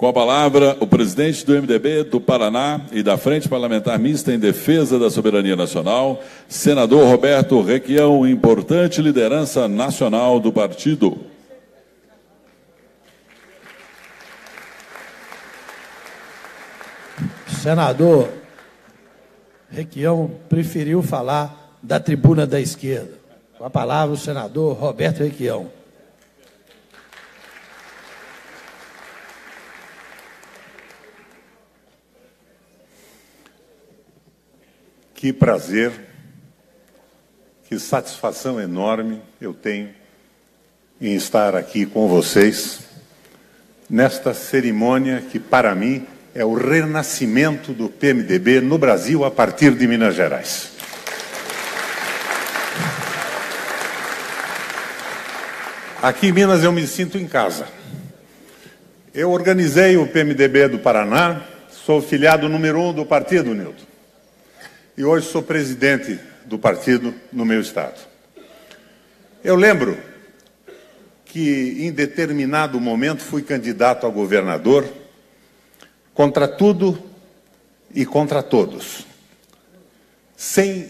Com a palavra, o presidente do MDB do Paraná e da Frente Parlamentar Mista em Defesa da Soberania Nacional, senador Roberto Requião, importante liderança nacional do partido. Senador Requião preferiu falar da tribuna da esquerda. Com a palavra, o senador Roberto Requião. Que prazer, que satisfação enorme eu tenho em estar aqui com vocês nesta cerimônia que, para mim, é o renascimento do PMDB no Brasil a partir de Minas Gerais. Aqui em Minas eu me sinto em casa. Eu organizei o PMDB do Paraná, sou filiado número 1 do partido, Nilton. E hoje sou presidente do partido no meu estado. Eu lembro que, em determinado momento, fui candidato a governador contra tudo e contra todos, sem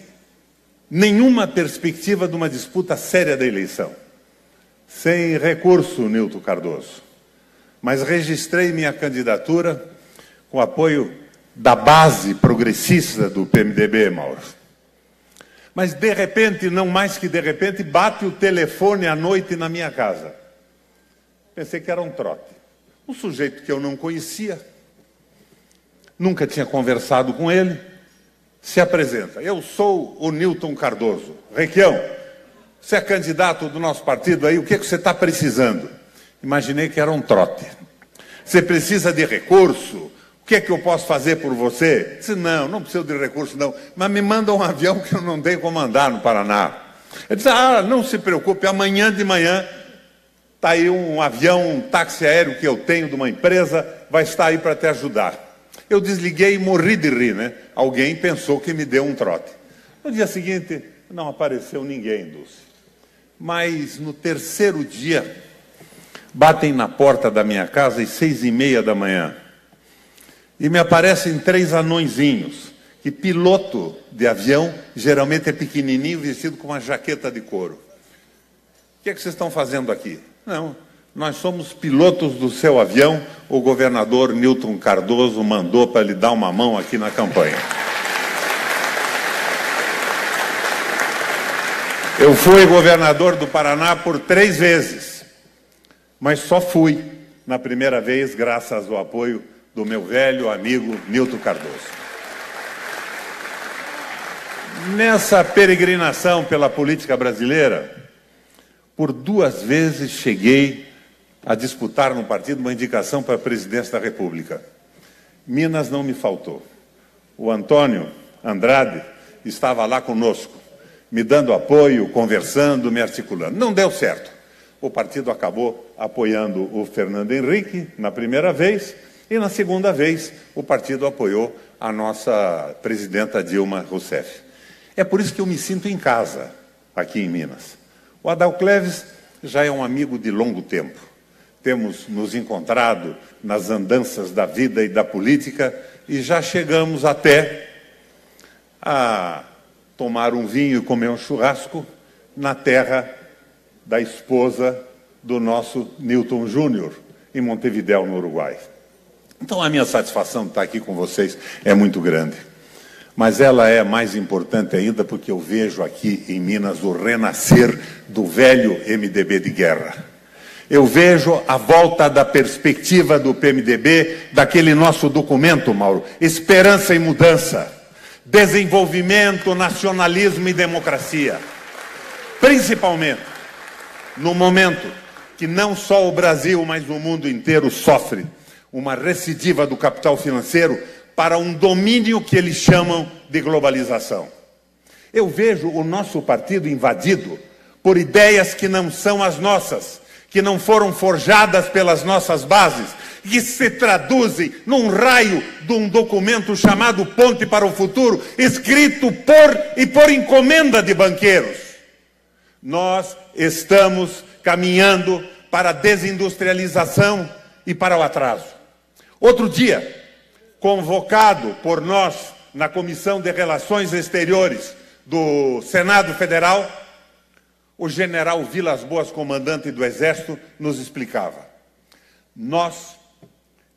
nenhuma perspectiva de uma disputa séria da eleição, sem recurso, Nilton Cardoso. Mas registrei minha candidatura com apoio da base progressista do PMDB, Mauro. Mas, de repente, não mais que de repente, bate o telefone à noite na minha casa. Pensei que era um trote. Um sujeito que eu não conhecia, nunca tinha conversado com ele, se apresenta. Eu sou o Nilton Cardoso. Requião, você é candidato do nosso partido aí, o que você está precisando? Imaginei que era um trote. Você precisa de recurso? O que é que eu posso fazer por você? Disse, não preciso de recurso não, mas me manda um avião que eu não tenho como andar no Paraná. Ele disse, não se preocupe, amanhã de manhã está aí um avião, um táxi aéreo que eu tenho de uma empresa, vai estar aí para te ajudar. Eu desliguei e morri de rir, né? Alguém pensou que me deu um trote. No dia seguinte, não apareceu ninguém, Dulce. Mas no terceiro dia, batem na porta da minha casa às 6h30 da manhã. E me aparecem 3 anõezinhos, que piloto de avião geralmente é pequenininho, vestido com uma jaqueta de couro. O que é que vocês estão fazendo aqui? Não, nós somos pilotos do seu avião, o governador Nilton Cardoso mandou para lhe dar uma mão aqui na campanha. Eu fui governador do Paraná por 3 vezes, mas só fui na primeira vez graças ao apoio do meu velho amigo Nilton Cardoso. Nessa peregrinação pela política brasileira, por 2 vezes cheguei a disputar no partido uma indicação para a presidência da República. Minas não me faltou. O Antônio Andrade estava lá conosco, me dando apoio, conversando, me articulando. Não deu certo. O partido acabou apoiando o Fernando Henrique na primeira vez, e na segunda vez, o partido apoiou a nossa presidenta Dilma Rousseff. É por isso que eu me sinto em casa, aqui em Minas. O Adal Cleves já é um amigo de longo tempo. Temos nos encontrado nas andanças da vida e da política e já chegamos até a tomar um vinho e comer um churrasco na terra da esposa do nosso Nilton Júnior, em Montevidéu, no Uruguai. Então, a minha satisfação de estar aqui com vocês é muito grande. Mas ela é mais importante ainda porque eu vejo aqui em Minas o renascer do velho MDB de guerra. Eu vejo a volta da perspectiva do PMDB, daquele nosso documento, Mauro, Esperança e Mudança, desenvolvimento, nacionalismo e democracia. Principalmente no momento que não só o Brasil, mas o mundo inteiro sofre uma recidiva do capital financeiro para um domínio que eles chamam de globalização. Eu vejo o nosso partido invadido por ideias que não são as nossas, que não foram forjadas pelas nossas bases, que se traduzem num raio de um documento chamado Ponte para o Futuro, escrito por encomenda de banqueiros. Nós estamos caminhando para a desindustrialização e para o atraso. Outro dia, convocado por nós na Comissão de Relações Exteriores do Senado Federal, o general Vilas Boas, comandante do Exército, nos explicava: nós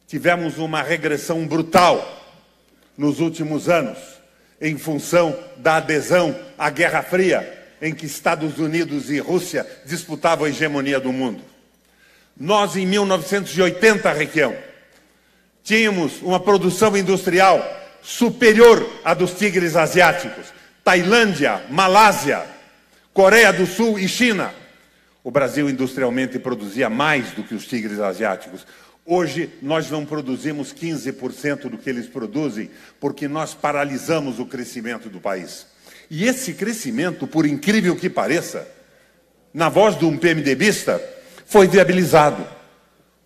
tivemos uma regressão brutal nos últimos anos, em função da adesão à Guerra Fria, em que Estados Unidos e Rússia disputavam a hegemonia do mundo. Nós, em 1980, Requião, tínhamos uma produção industrial superior à dos tigres asiáticos. Tailândia, Malásia, Coreia do Sul e China. O Brasil industrialmente produzia mais do que os tigres asiáticos. Hoje nós não produzimos 15% do que eles produzem, porque nós paralisamos o crescimento do país. E esse crescimento, por incrível que pareça, na voz de um PMDBista, foi viabilizado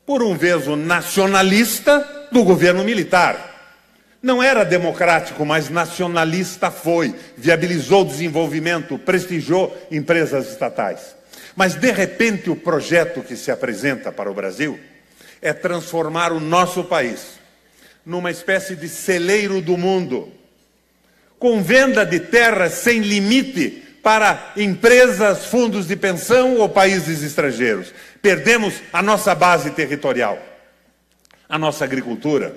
por um veso nacionalista do governo militar. Não era democrático, mas nacionalista foi. Viabilizou o desenvolvimento, prestigiou empresas estatais. Mas, de repente, o projeto que se apresenta para o Brasil é transformar o nosso país numa espécie de celeiro do mundo, com venda de terras sem limite para empresas, fundos de pensão ou países estrangeiros. Perdemos a nossa base territorial. A nossa agricultura,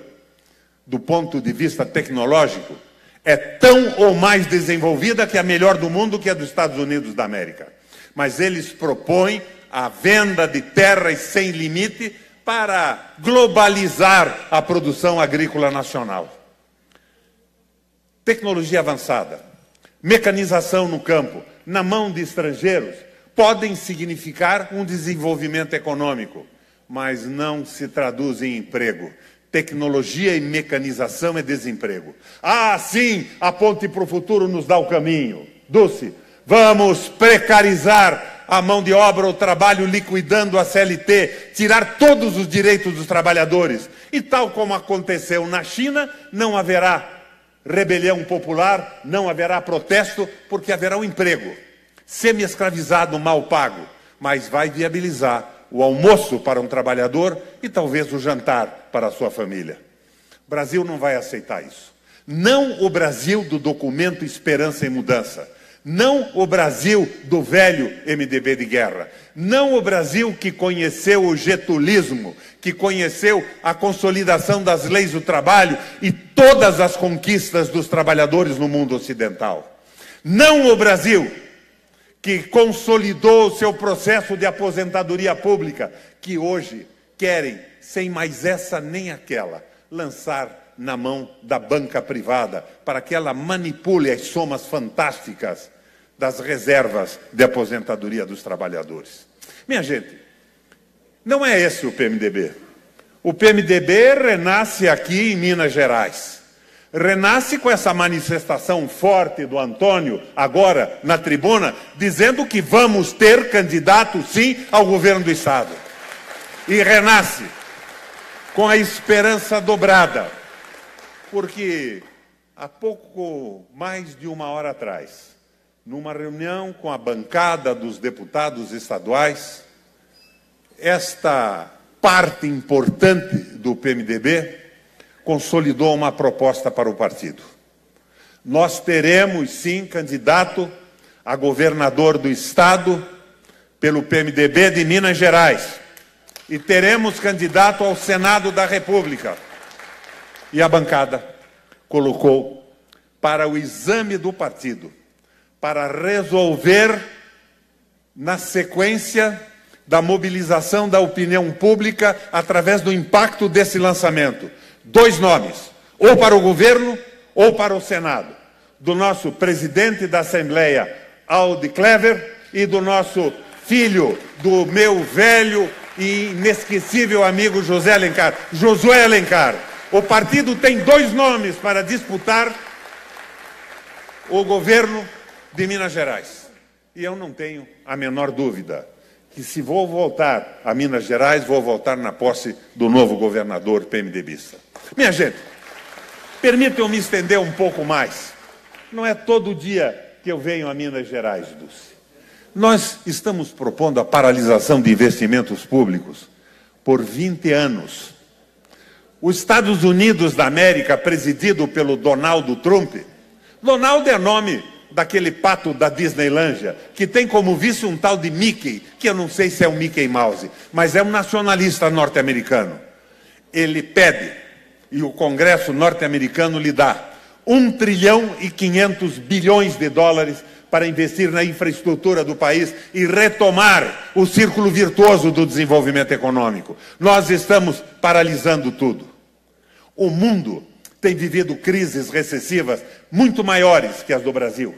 do ponto de vista tecnológico, é tão ou mais desenvolvida que a melhor do mundo, que é dos Estados Unidos da América. Mas eles propõem a venda de terras sem limite para globalizar a produção agrícola nacional. Tecnologia avançada, mecanização no campo, na mão de estrangeiros, podem significar um desenvolvimento econômico, mas não se traduz em emprego. Tecnologia e mecanização é desemprego. Ah, sim, a ponte para o futuro nos dá o caminho. Dulce, vamos precarizar a mão de obra, o trabalho, liquidando a CLT, tirar todos os direitos dos trabalhadores. E tal como aconteceu na China, não haverá rebelião popular, não haverá protesto, porque haverá um emprego. Semi-escravizado, mal pago, mas vai viabilizar o almoço para um trabalhador e talvez o jantar para a sua família. O Brasil não vai aceitar isso. Não o Brasil do documento Esperança e Mudança. Não o Brasil do velho MDB de guerra. Não o Brasil que conheceu o getulismo, que conheceu a consolidação das leis do trabalho e todas as conquistas dos trabalhadores no mundo ocidental. Não o Brasil que consolidou o seu processo de aposentadoria pública, que hoje querem, sem mais essa nem aquela, lançar na mão da banca privada, para que ela manipule as somas fantásticas das reservas de aposentadoria dos trabalhadores. Minha gente, não é esse o PMDB. O PMDB renasce aqui em Minas Gerais. Renasce com essa manifestação forte do Antônio, agora na tribuna, dizendo que vamos ter candidato, sim, ao governo do Estado. E renasce com a esperança dobrada, porque há pouco mais de uma hora atrás, numa reunião com a bancada dos deputados estaduais, esta parte importante do PMDB consolidou uma proposta para o partido. Nós teremos, sim, candidato a governador do Estado pelo PMDB de Minas Gerais. E teremos candidato ao Senado da República. E a bancada colocou para o exame do partido, para resolver, na sequência da mobilização da opinião pública, através do impacto desse lançamento, 2 nomes, ou para o governo ou para o Senado, do nosso presidente da Assembleia, Aldi Clever, e do nosso filho, do meu velho e inesquecível amigo Josué Alencar. O partido tem 2 nomes para disputar o governo de Minas Gerais. E eu não tenho a menor dúvida que, se vou voltar a Minas Gerais, vou voltar na posse do novo governador PMDBista. Minha gente, permitam-me me estender um pouco mais. Não é todo dia que eu venho a Minas Gerais, Dulce. Nós estamos propondo a paralisação de investimentos públicos por 20 anos. Os Estados Unidos da América, presidido pelo Donald Trump. Donald é nome daquele pato da Disneylândia, que tem como vice um tal de Mickey, que eu não sei se é o Mickey Mouse, mas é um nacionalista norte-americano. Ele pede, e o Congresso norte-americano lhe dá, 1 trilhão e 500 bilhões de dólares para investir na infraestrutura do país e retomar o círculo virtuoso do desenvolvimento econômico. Nós estamos paralisando tudo. O mundo tem vivido crises recessivas muito maiores que as do Brasil.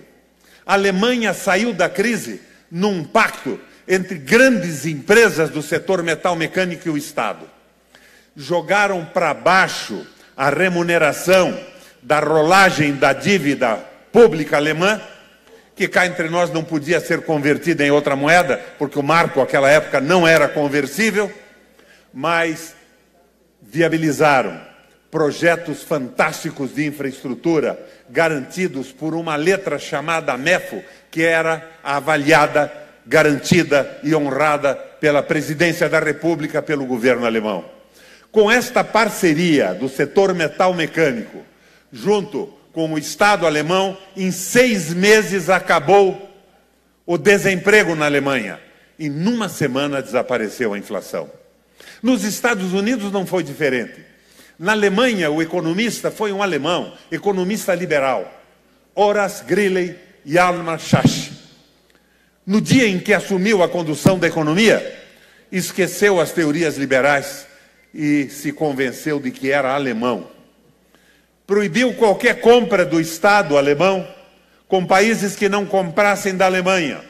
A Alemanha saiu da crise num pacto entre grandes empresas do setor metal mecânico e o Estado. Jogaram para baixo a remuneração da rolagem da dívida pública alemã, que cá entre nós não podia ser convertida em outra moeda, porque o marco naquela época não era conversível, mas viabilizaram projetos fantásticos de infraestrutura, garantidos por uma letra chamada MEFO, que era avaliada, garantida e honrada pela Presidência da República, pelo governo alemão. Com esta parceria do setor metal mecânico, junto com o Estado alemão, em 6 meses acabou o desemprego na Alemanha. E numa semana desapareceu a inflação. Nos Estados Unidos não foi diferente. Na Alemanha, o economista foi um alemão, economista liberal, Horace Greeley Hjalmar Schacht. No dia em que assumiu a condução da economia, esqueceu as teorias liberais e se convenceu de que era alemão. Proibiu qualquer compra do Estado alemão com países que não comprassem da Alemanha.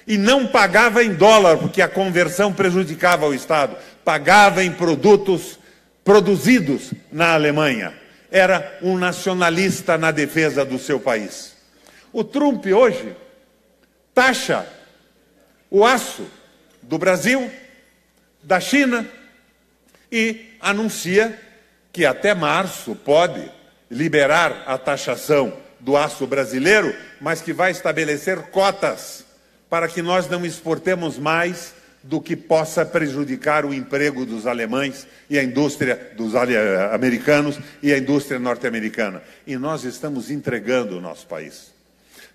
E não pagava em dólar, porque a conversão prejudicava o Estado. Pagava em produtos produzidos na Alemanha. Era um nacionalista na defesa do seu país. O Trump hoje taxa o aço do Brasil, da China, e anuncia que até março pode liberar a taxação do aço brasileiro, mas que vai estabelecer cotas para que nós não exportemos mais do que possa prejudicar o emprego dos alemães e a indústria dos americanos e a indústria norte-americana. E nós estamos entregando o nosso país.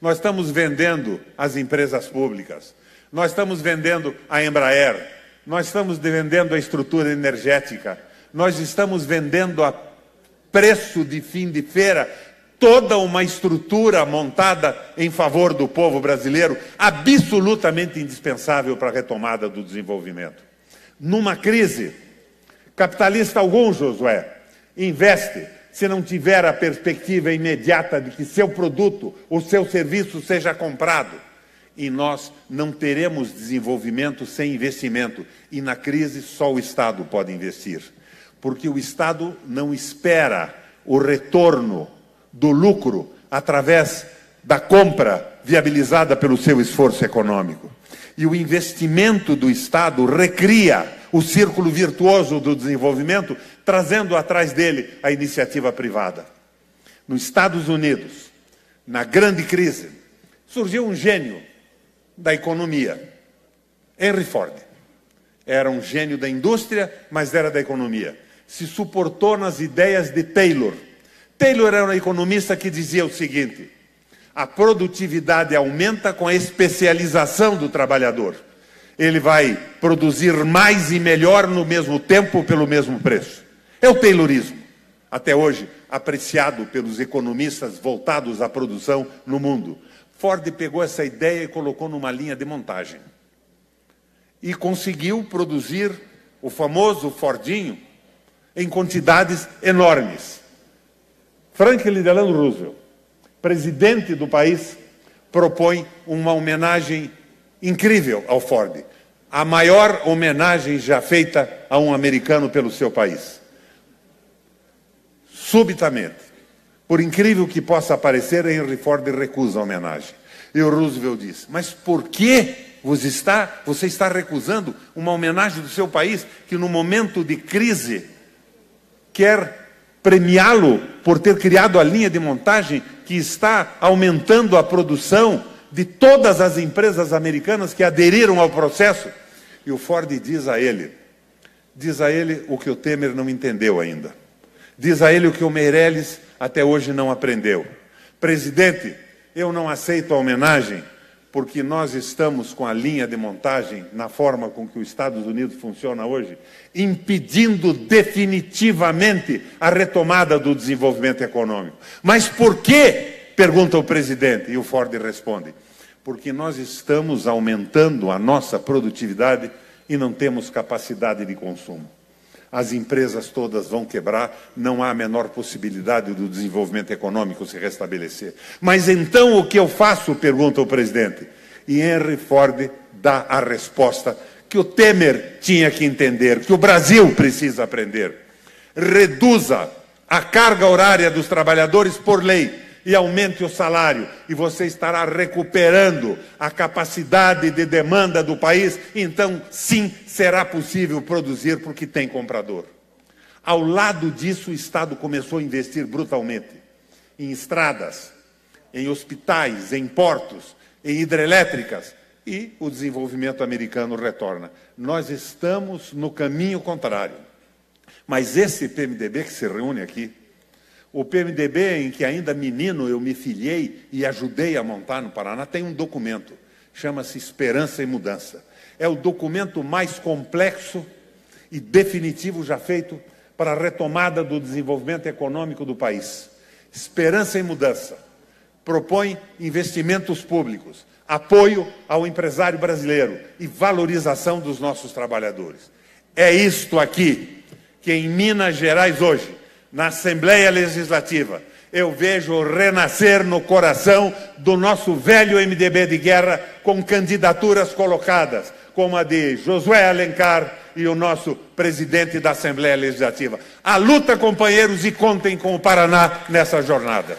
Nós estamos vendendo as empresas públicas. Nós estamos vendendo a Embraer. Nós estamos vendendo a estrutura energética. Nós estamos vendendo a preço de fim de feira toda uma estrutura montada em favor do povo brasileiro, absolutamente indispensável para a retomada do desenvolvimento. Numa crise, capitalista algum, Josué, investe se não tiver a perspectiva imediata de que seu produto ou seu serviço seja comprado. E nós não teremos desenvolvimento sem investimento. E na crise só o Estado pode investir. Porque o Estado não espera o retorno do lucro através da compra viabilizada pelo seu esforço econômico. E o investimento do Estado recria o círculo virtuoso do desenvolvimento, trazendo atrás dele a iniciativa privada. Nos Estados Unidos, na grande crise, surgiu um gênio da economia, Henry Ford. Era um gênio da indústria, mas era da economia. Se suportou nas ideias de Taylor. Taylor era um economista que dizia o seguinte: a produtividade aumenta com a especialização do trabalhador. Ele vai produzir mais e melhor no mesmo tempo pelo mesmo preço. É o Taylorismo, até hoje apreciado pelos economistas voltados à produção no mundo. Ford pegou essa ideia e colocou numa linha de montagem. E conseguiu produzir o famoso Fordinho em quantidades enormes. Franklin Delano Roosevelt, presidente do país, propõe uma homenagem incrível ao Ford. A maior homenagem já feita a um americano pelo seu país. Subitamente, por incrível que possa parecer, Henry Ford recusa a homenagem. E o Roosevelt diz: mas por que você está recusando uma homenagem do seu país que no momento de crise quer premiá-lo por ter criado a linha de montagem que está aumentando a produção de todas as empresas americanas que aderiram ao processo? E o Ford diz a ele o que o Temer não entendeu ainda. Diz a ele o que o Meirelles até hoje não aprendeu. Presidente, eu não aceito a homenagem porque nós estamos com a linha de montagem, na forma com que os Estados Unidos funciona hoje, impedindo definitivamente a retomada do desenvolvimento econômico. Mas por quê? Pergunta o presidente, e o Ford responde. Porque nós estamos aumentando a nossa produtividade e não temos capacidade de consumo. As empresas todas vão quebrar, não há a menor possibilidade do desenvolvimento econômico se restabelecer. Mas então o que eu faço? Pergunta o presidente. E Henry Ford dá a resposta que o Temer tinha que entender, que o Brasil precisa aprender. Reduza a carga horária dos trabalhadores por lei e aumente o salário, e você estará recuperando a capacidade de demanda do país, então sim, será possível produzir porque tem comprador. Ao lado disso, o Estado começou a investir brutalmente em estradas, em hospitais, em portos, em hidrelétricas, e o desenvolvimento americano retorna. Nós estamos no caminho contrário. Mas esse PMDB que se reúne aqui, o PMDB em que ainda menino eu me filiei e ajudei a montar no Paraná, tem um documento, chama-se Esperança e Mudança. É o documento mais complexo e definitivo já feito para a retomada do desenvolvimento econômico do país. Esperança e Mudança propõe investimentos públicos, apoio ao empresário brasileiro e valorização dos nossos trabalhadores. É isto aqui que em Minas Gerais hoje, na Assembleia Legislativa, eu vejo renascer no coração do nosso velho MDB de guerra com candidaturas colocadas, como a de Josué Alencar e o nosso presidente da Assembleia Legislativa. A luta, companheiros, e contem com o Paraná nessa jornada.